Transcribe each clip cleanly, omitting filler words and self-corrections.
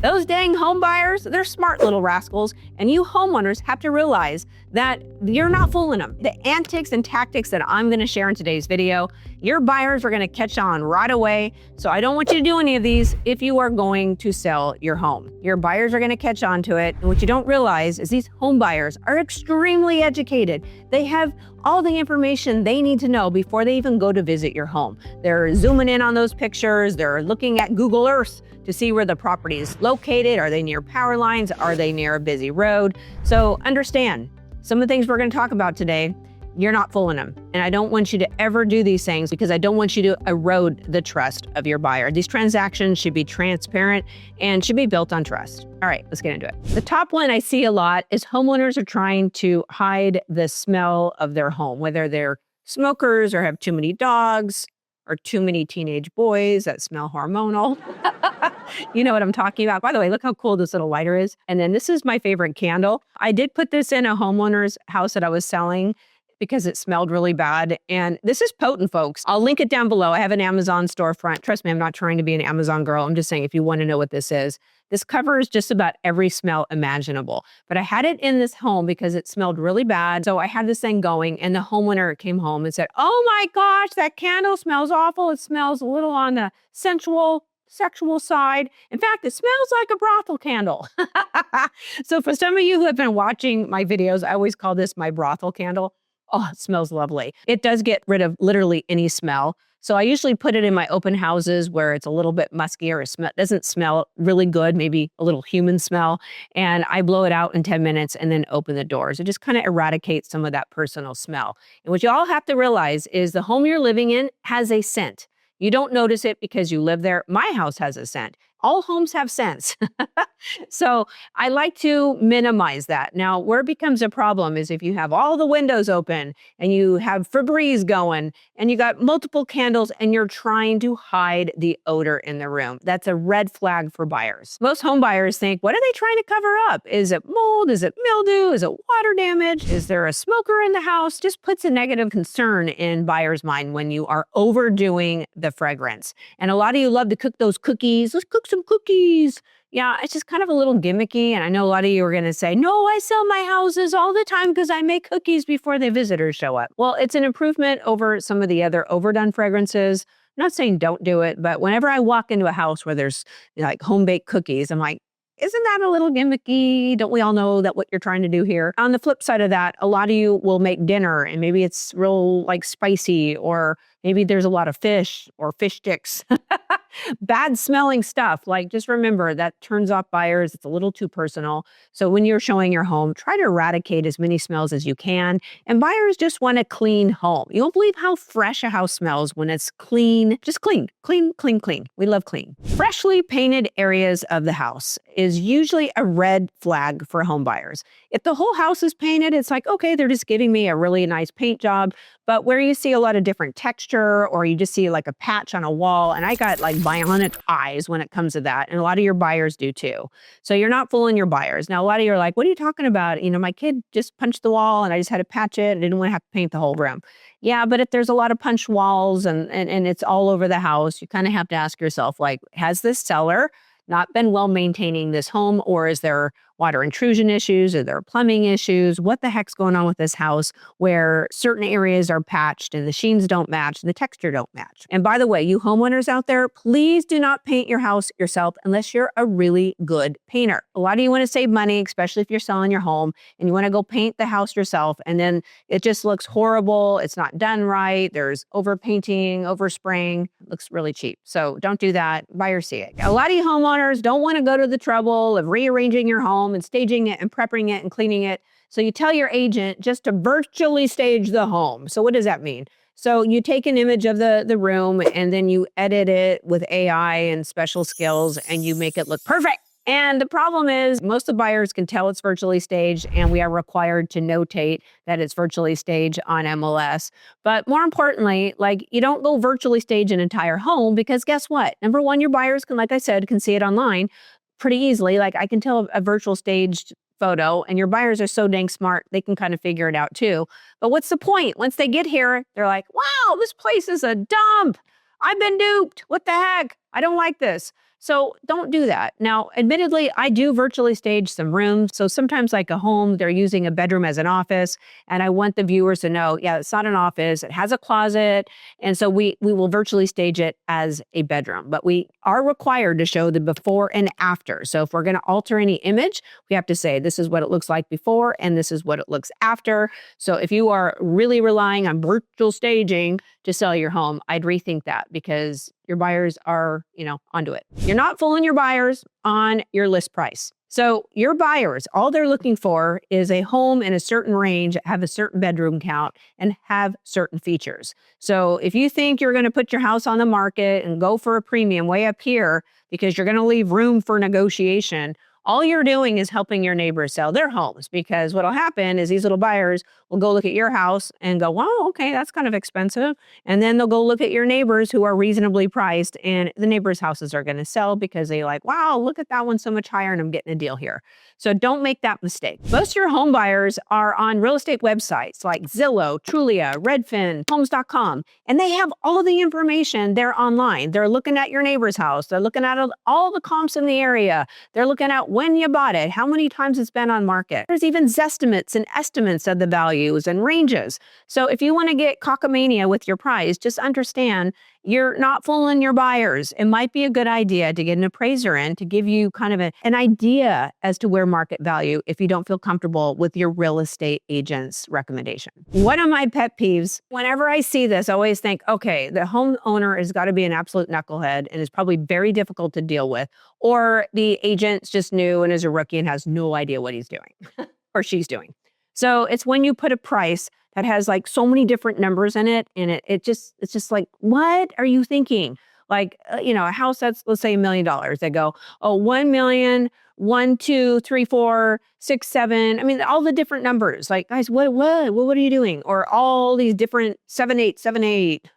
Those dang home buyers, they're smart little rascals, and you homeowners have to realize that you're not fooling them. The antics and tactics that I'm gonna share in today's video, your buyers are gonna catch on right away. So I don't want you to do any of these if you are going to sell your home. Your buyers are gonna catch on to it. And what you don't realize is these home buyers are extremely educated. They have all the information they need to know before they even go to visit your home. They're zooming in on those pictures. They're looking at Google Earth to see where the property is located. Are they near power lines? Are they near a busy road? So understand, some of the things we're going to talk about today, you're not fooling them. And I don't want you to ever do these things because I don't want you to erode the trust of your buyer. These transactions should be transparent and should be built on trust. All right, let's get into it. The top one I see a lot is homeowners are trying to hide the smell of their home, whether they're smokers or have too many dogs or too many teenage boys that smell hormonal. You know what I'm talking about. By the way, look how cool this little lighter is. And then this is my favorite candle. I did put this in a homeowner's house that I was selling because it smelled really bad. And this is potent, folks. I'll link it down below. I have an Amazon storefront. Trust me, I'm not trying to be an Amazon girl. I'm just saying if you want to know what this is. This covers just about every smell imaginable. But I had it in this home because it smelled really bad. So I had this thing going and the homeowner came home and said, "Oh my gosh, that candle smells awful. It smells a little on the sexual side. In fact, it smells like a brothel candle." So for some of you who have been watching my videos, I always call this my brothel candle. Oh, it smells lovely. It does get rid of literally any smell. So I usually put it in my open houses where it's a little bit musky or doesn't smell really good, maybe a little human smell. And I blow it out in 10 minutes and then open the doors. It just kind of eradicates some of that personal smell. And what you all have to realize is the home you're living in has a scent. You don't notice it because you live there. My house has a scent. All homes have scents. So I like to minimize that. Now, where it becomes a problem is if you have all the windows open and you have Febreze going and you got multiple candles and you're trying to hide the odor in the room. That's a red flag for buyers. Most home buyers think, what are they trying to cover up? Is it mold? Is it mildew? Is it water damage? Is there a smoker in the house? Just puts a negative concern in buyers' mind when you are overdoing the fragrance. And a lot of you love to cook those cookies. Let's cook some cookies. Yeah, it's just kind of a little gimmicky. And I know a lot of you are going to say, no, I sell my houses all the time because I make cookies before the visitors show up. Well, it's an improvement over some of the other overdone fragrances. I'm not saying don't do it, but whenever I walk into a house where there's like home-baked cookies, I'm like, isn't that a little gimmicky? Don't we all know that what you're trying to do here? On the flip side of that, a lot of you will make dinner and maybe it's real like spicy, or maybe there's a lot of fish or fish sticks. Bad smelling stuff. Like, just remember that turns off buyers. It's a little too personal. So when you're showing your home, try to eradicate as many smells as you can. And buyers just want a clean home. You won't believe how fresh a house smells when it's clean. Just clean, clean, clean, clean. We love clean. Freshly painted areas of the house is usually a red flag for home buyers. If the whole house is painted, it's like, okay, they're just giving me a really nice paint job. But where you see a lot of different texture, or you just see like a patch on a wall, and I got like bionic eyes when it comes to that. And a lot of your buyers do too. So you're not fooling your buyers. Now, a lot of you are like, what are you talking about? You know, my kid just punched the wall and I just had to patch it and didn't want to have to paint the whole room. Yeah, but if there's a lot of punched walls and it's all over the house, you kind of have to ask yourself, like, has this seller not been well maintaining this home, or is there water intrusion issues? Are there plumbing issues? What the heck's going on with this house where certain areas are patched and the sheens don't match and the texture don't match? And by the way, you homeowners out there, please do not paint your house yourself unless you're a really good painter. A lot of you want to save money, especially if you're selling your home and you want to go paint the house yourself, and then it just looks horrible. It's not done right. There's overpainting, overspraying. It looks really cheap. So don't do that. Buyers see it. A lot of you homeowners don't want to go to the trouble of rearranging your home and staging it and prepping it and cleaning it. So you tell your agent just to virtually stage the home. So what does that mean? So you take an image of the room and then you edit it with AI and special skills and you make it look perfect. And the problem is most of the buyers can tell it's virtually staged, and we are required to notate that it's virtually staged on MLS. But more importantly, like, you don't go virtually stage an entire home, because guess what? Number one, your buyers can, like I said, can see it online pretty easily. Like, I can tell a virtual staged photo, and your buyers are so dang smart, they can kind of figure it out too. But what's the point? Once they get here, they're like, wow, this place is a dump. I've been duped. What the heck? I don't like this. So don't do that. Now, admittedly, I do virtually stage some rooms. So sometimes like a home, they're using a bedroom as an office. And I want the viewers to know, yeah, it's not an office. It has a closet. And so we will virtually stage it as a bedroom. But we are required to show the before and after. So if we're going to alter any image, we have to say this is what it looks like before and this is what it looks after. So if you are really relying on virtual staging to sell your home, I'd rethink that because your buyers are, onto it. You're not fooling your buyers on your list price. So your buyers, all they're looking for is a home in a certain range, have a certain bedroom count, and have certain features. So if you think you're going to put your house on the market and go for a premium way up here because you're going to leave room for negotiation, all you're doing is helping your neighbors sell their homes, because what'll happen is these little buyers will go look at your house and go, wow, okay, that's kind of expensive. And then they'll go look at your neighbors who are reasonably priced, and the neighbors' houses are going to sell because they like, wow, look at that one so much higher and I'm getting a deal here. So don't make that mistake. Most of your home buyers are on real estate websites like Zillow, Trulia, Redfin, Homes.com, and they have all the information there online. They're looking at your neighbor's house. They're looking at all the comps in the area. They're looking at when you bought it, how many times it's been on market. There's even zestimates and estimates of the values and ranges. So if you want to get cockamania with your price, just understand you're not fooling your buyers. It might be a good idea to get an appraiser in to give you kind of an idea as to where market value if you don't feel comfortable with your real estate agent's recommendation. One of my pet peeves, whenever I see this, I always think, okay, the homeowner has got to be an absolute knucklehead and is probably very difficult to deal with, or the agent's just new and is a rookie and has no idea what he's doing or she's doing. So it's when you put a price that has like so many different numbers in it, and it's just like, what are you thinking? Like, a house that's, let's say $1 million. They go, oh, 1 million, 1, 2, 3, 4, 6, 7. I mean, all the different numbers. Like, guys, what are you doing? Or all these different 7, 8, 7, 8.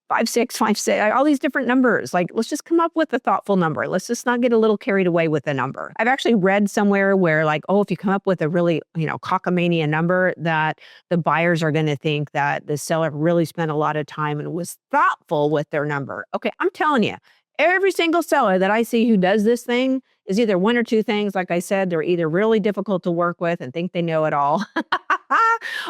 5, 6, 5, 6, all these different numbers. Like, let's just come up with a thoughtful number. Let's just not get a little carried away with the number. I've actually read somewhere where like, oh, if you come up with a really, cockamania number, that the buyers are going to think that the seller really spent a lot of time and was thoughtful with their number. Okay, I'm telling you, every single seller that I see who does this thing is either one or two things. Like I said, they're either really difficult to work with and think they know it all.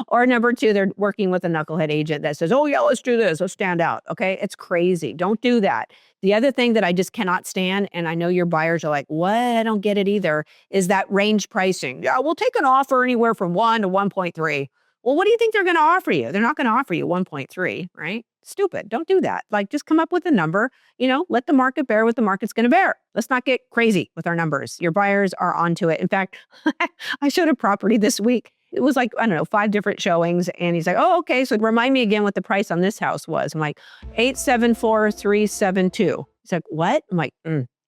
Or number two, they're working with a knucklehead agent that says, oh yeah, let's do this. Let's stand out. Okay. It's crazy. Don't do that. The other thing that I just cannot stand, and I know your buyers are like, what? I don't get it either, is that range pricing. Yeah, we'll take an offer anywhere from 1 to 1.3. Well, what do you think they're going to offer you? They're not going to offer you 1.3, right? Stupid. Don't do that. Like, just come up with a number, let the market bear what the market's going to bear. Let's not get crazy with our numbers. Your buyers are onto it. In fact, I showed a property this week. It was like, I don't know, 5 different showings. And he's like, oh, okay. So remind me again what the price on this house was. I'm like, 874,372. He's like, what? I'm like,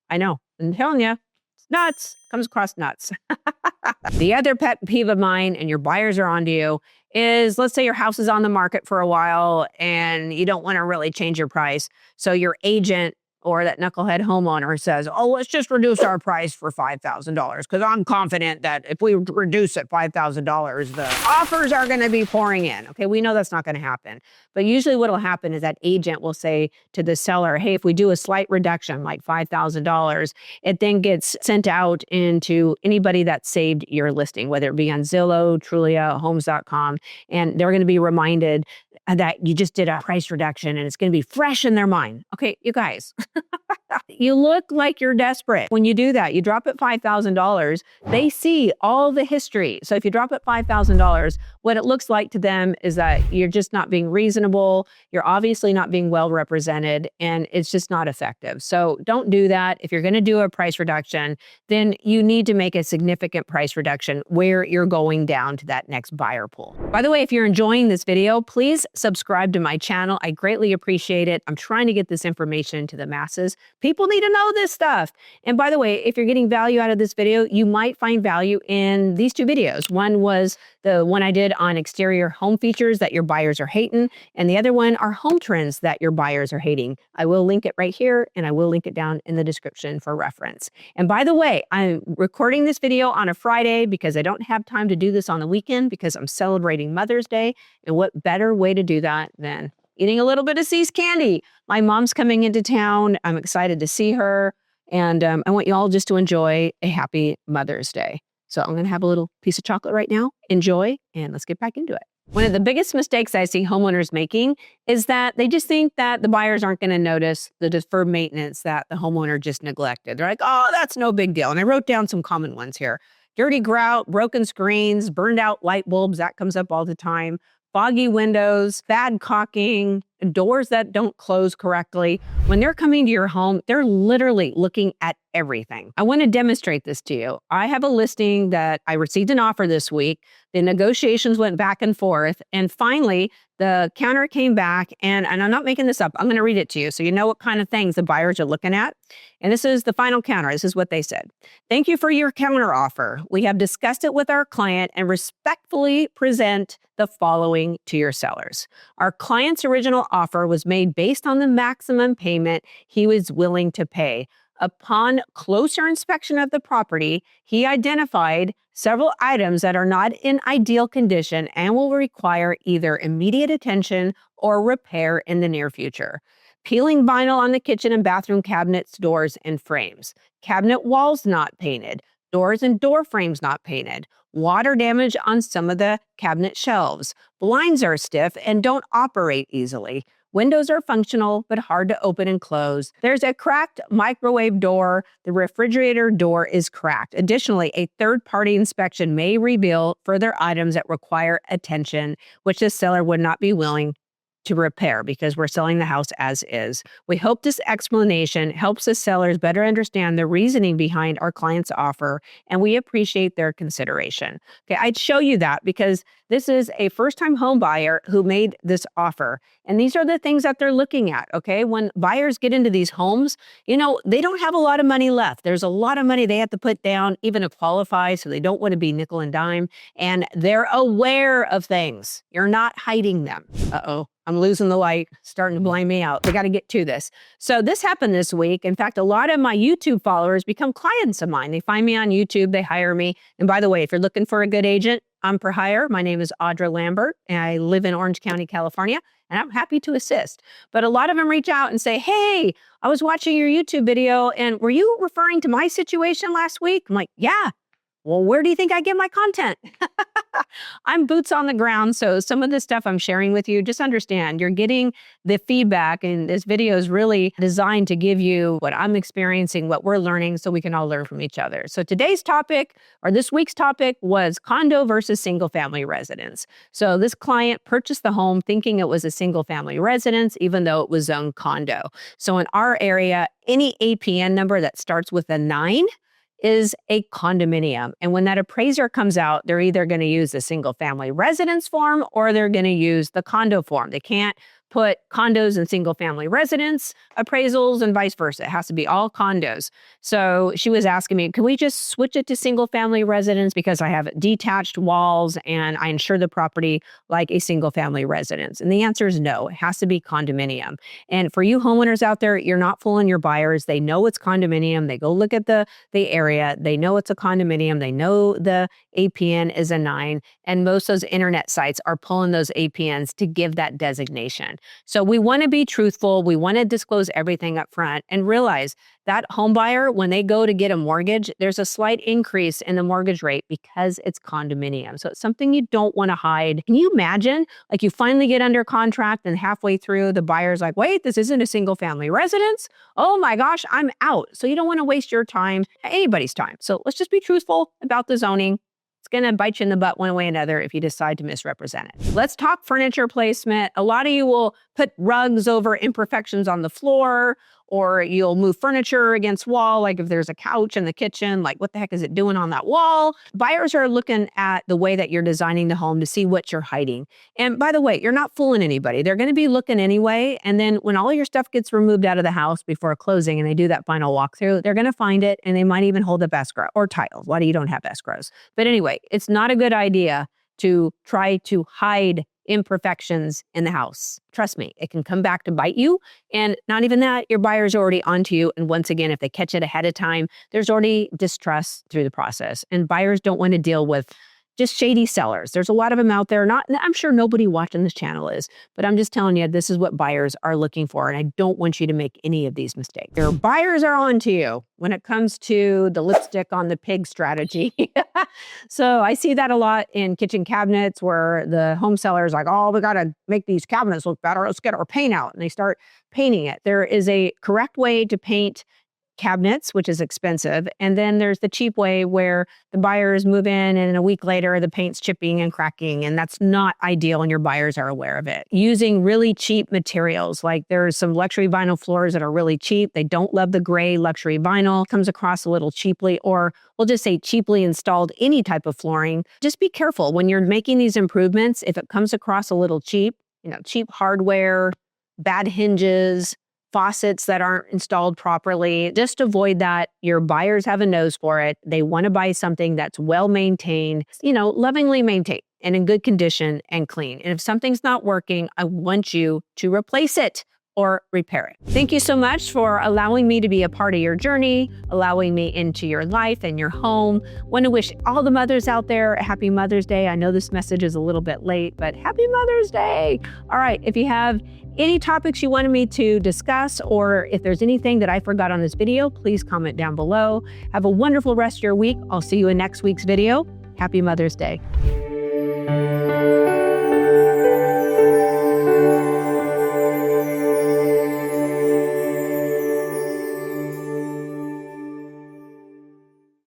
I know. I'm telling you, it's nuts. Comes across nuts. The other pet peeve of mine, and your buyers are onto you, is let's say your house is on the market for a while and you don't want to really change your price. So your agent or that knucklehead homeowner says, oh, let's just reduce our price for $5,000 because I'm confident that if we reduce it $5,000, the offers are going to be pouring in. Okay, we know that's not going to happen. But usually what will happen is that agent will say to the seller, hey, if we do a slight reduction, like $5,000, it then gets sent out into anybody that saved your listing, whether it be on Zillow, Trulia, Homes.com, and they're going to be reminded that you just did a price reduction and it's going to be fresh in their mind. Okay, you guys, you look like you're desperate. When you do that, you drop it $5,000, they see all the history. So if you drop it $5,000, what it looks like to them is that you're just not being reasonable. You're obviously not being well represented, and it's just not effective. So don't do that. If you're going to do a price reduction, then you need to make a significant price reduction where you're going down to that next buyer pool. By the way, if you're enjoying this video, please subscribe to my channel. I greatly appreciate it. I'm trying to get this information to the masses. People need to know this stuff. And by the way, if you're getting value out of this video, you might find value in these 2 videos. One was the one I did on exterior home features that your buyers are hating, and the other one are home trends that your buyers are hating. I will link it right here, and I will link it down in the description for reference. And by the way, I'm recording this video on a Friday because I don't have time to do this on the weekend because I'm celebrating Mother's Day. And what better way to do that than eating a little bit of C's candy? My mom's coming into town. I'm excited to see her. And I want you all just to enjoy a happy Mother's Day. So I'm going to have a little piece of chocolate right now. Enjoy, and let's get back into it. One of the biggest mistakes I see homeowners making is that they just think that the buyers aren't going to notice the deferred maintenance that the homeowner just neglected. They're like, oh, that's no big deal. And I wrote down some common ones here. Dirty grout, broken screens, burned out light bulbs, that comes up all the time. Foggy windows, bad caulking, doors that don't close correctly. When they're coming to your home, they're literally looking at everything. I want to demonstrate this to you. I have a listing that I received an offer this week. The negotiations went back and forth. And finally, the counter came back, and I'm not making this up. I'm going to read it to you so you know what kind of things the buyers are looking at. And this is the final counter. This is what they said. Thank you for your counter offer. We have discussed it with our client and respectfully present the following to your sellers. Our client's original offer was made based on the maximum payment he was willing to pay. Upon closer inspection of the property, he identified several items that are not in ideal condition and will require either immediate attention or repair in the near future. Peeling vinyl on the kitchen and bathroom cabinets, doors, and frames. Cabinet walls not painted. Doors and door frames not painted. Water damage on some of the cabinet shelves. Blinds are stiff and don't operate easily. Windows are functional, but hard to open and close. There's a cracked microwave door. The refrigerator door is cracked. Additionally, a third-party inspection may reveal further items that require attention, which the seller would not be willing to repair because we're selling the house as is. We hope this explanation helps the sellers better understand the reasoning behind our client's offer, and we appreciate their consideration. Okay, I'd show you that because this is a first-time home buyer who made this offer. And these are the things that they're looking at, okay? When buyers get into these homes, you know, they don't have a lot of money left. There's a lot of money they have to put down even to qualify, so they don't want to be nickel and dime. And they're aware of things. You're not hiding them. Uh-oh. I'm losing the light, starting to blame me out. They got to get to this. So this happened this week. In fact, a lot of my YouTube followers become clients of mine. They find me on YouTube, they hire me. And by the way, if you're looking for a good agent, I'm for hire. My name is Audra Lambert, and I live in Orange County, California, and I'm happy to assist. But a lot of them reach out and say, hey, I was watching your YouTube video, and were you referring to my situation last week? I'm like, yeah. Well, where do you think I get my content? I'm boots on the ground, so some of the stuff I'm sharing with you, just understand you're getting the feedback, and this video is really designed to give you what I'm experiencing, what we're learning, so we can all learn from each other. So today's topic, or this week's topic, was condo versus single-family residence. So this client purchased the home thinking it was a single-family residence, even though it was zoned condo. So in our area, any APN number that starts with a 9 is a condominium. And when that appraiser comes out, they're either going to use the single family residence form or they're going to use the condo form. They can't put condos and single family residence appraisals and vice versa. It has to be all condos. So she was asking me, can we just switch it to single family residence because I have detached walls and I insure the property like a single family residence? And the answer is no, it has to be condominium. And for you homeowners out there, you're not fooling your buyers. They know it's condominium. They go look at the area. They know it's a condominium. They know the APN is a 9. And most of those internet sites are pulling those APNs to give that designation. So we want to be truthful. We want to disclose everything up front and realize that home buyer, when they go to get a mortgage, there's a slight increase in the mortgage rate because it's condominium. So it's something you don't want to hide. Can you imagine, like you finally get under contract and halfway through the buyer's like, wait, this isn't a single family residence. Oh my gosh, I'm out. So you don't want to waste your time, anybody's time. So let's just be truthful about the zoning. It's going to bite you in the butt one way or another if you decide to misrepresent it. Let's talk furniture placement. A lot of you will put rugs over imperfections on the floor, or you'll move furniture against wall, like if there's a couch in the kitchen, like what the heck is it doing on that wall? Buyers are looking at the way that you're designing the home to see what you're hiding. And by the way, you're not fooling anybody. They're going to be looking anyway. And then when all your stuff gets removed out of the house before closing and they do that final walkthrough, they're going to find it and they might even hold up escrow or title. Why do you don't have escrows? But anyway, it's not a good idea to try to hide imperfections in the house. Trust me, it can come back to bite you. And not even that, your buyer's already onto you. And once again, if they catch it ahead of time, there's already distrust through the process. And buyers don't want to deal with just shady sellers. There's a lot of them out there. I'm sure nobody watching this channel is, but I'm just telling you, this is what buyers are looking for. And I don't want you to make any of these mistakes. Your buyers are on to you when it comes to the lipstick on the pig strategy. So I see that a lot in kitchen cabinets where the home seller is like, oh, we got to make these cabinets look better. Let's get our paint out. And they start painting it. There is a correct way to paint cabinets, which is expensive. And then there's the cheap way where the buyers move in and a week later the paint's chipping and cracking, and that's not ideal and your buyers are aware of it. Using really cheap materials, like there's some luxury vinyl floors that are really cheap. They don't love the gray luxury vinyl, comes across a little cheaply, or we'll just say cheaply installed any type of flooring. Just be careful when you're making these improvements. If it comes across a little cheap, cheap hardware, bad hinges, faucets that aren't installed properly, just avoid that. Your buyers have a nose for it. They want to buy something that's well maintained, lovingly maintained and in good condition and clean. And if something's not working, I want you to replace it or repair it. Thank you so much for allowing me to be a part of your journey, allowing me into your life and your home. Want to wish all the mothers out there a happy Mother's Day. I know this message is a little bit late, but happy Mother's Day. All right, if you have any topics you wanted me to discuss, or if there's anything that I forgot on this video, please comment down below. Have a wonderful rest of your week. I'll see you in next week's video. Happy Mother's Day.